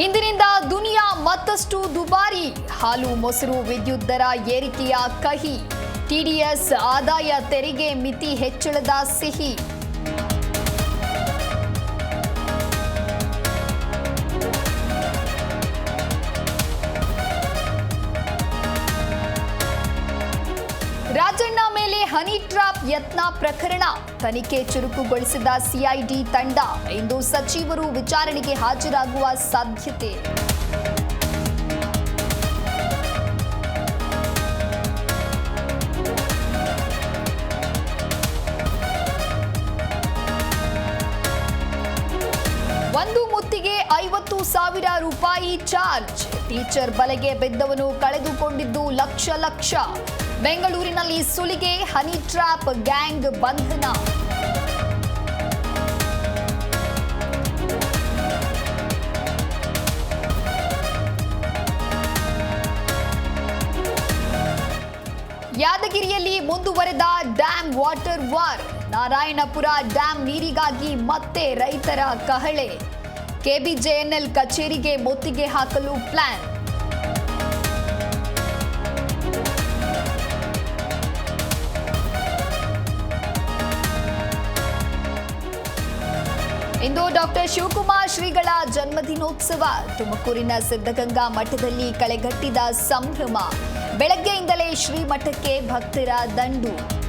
ಇಂದಿನಿಂದ ದುನಿಯಾ ಮತ್ತಷ್ಟು ದುಬಾರಿ. ಹಾಲು ಮೊಸರು ವಿದ್ಯುತ್ ದರ ಏರಿಕೆಯ ಕಹಿ. ಟಿಡಿಎಸ್ ಆದಾಯ ತೆರಿಗೆ ಮಿತಿ ಹೆಚ್ಚಳದ ಸಿಹಿ. ರಾಜಣ್ಣ ಮೇಲೆ ಹನಿ ಟ್ರಾಪ್ ಯತ್ನ ಪ್ರಕರಣ ತನಿಖೆ ಚುರುಕುಗೊಳಿಸಿದ ಸಿಐಡಿ ತಂಡ. ಇಂದು ಸಚಿವರು ವಿಚಾರಣೆಗೆ ಹಾಜರಾಗುವ ಸಾಧ್ಯತೆ. ಒಂದು ಮುತ್ತಿಗೆ 50,000 ರೂಪಾಯಿ ಚಾರ್ಜ್. ಟೀಚರ್ ಬಲೆಗೆ ಬಿದ್ದವನು ಕಳೆದುಕೊಂಡಿದ್ದು ಲಕ್ಷ. ಬೆಂಗಳೂರಿನಲ್ಲಿ ಸುಲಿಗೆ, ಹನಿ ಟ್ರಾಪ್ ಗ್ಯಾಂಗ್ ಬಂಧನ. ಯಾದಗಿರಿಯಲ್ಲಿ ಮುಂದುವರೆದ dam water war. Narayanapura dam ನೀರಿಗಾಗಿ ಮತ್ತೆ ರೈತರ ಕಹಳೆ. ಕೆಬಿಜೆಎನ್ಎಲ್ ಕಚೇರಿಗೆ ಮುತ್ತಿಗೆ ಹಾಕಲು ಪ್ಲಾನ್. ಇಂದು ಡಾಕ್ಟರ್ ಶಿವಕುಮಾರ್ ಶ್ರೀಗಳ ಜನ್ಮದಿನೋತ್ಸವ. ತುಮಕೂರಿನ ಸಿದ್ಧಗಂಗಾ ಮಠದಲ್ಲಿ ಕಳೆಗಟ್ಟಿದ ಸಂಭ್ರಮ. ಬೆಳಗ್ಗೆಯಿಂದಲೇ ಶ್ರೀಮಠಕ್ಕೆ ಭಕ್ತರ ದಂಡು.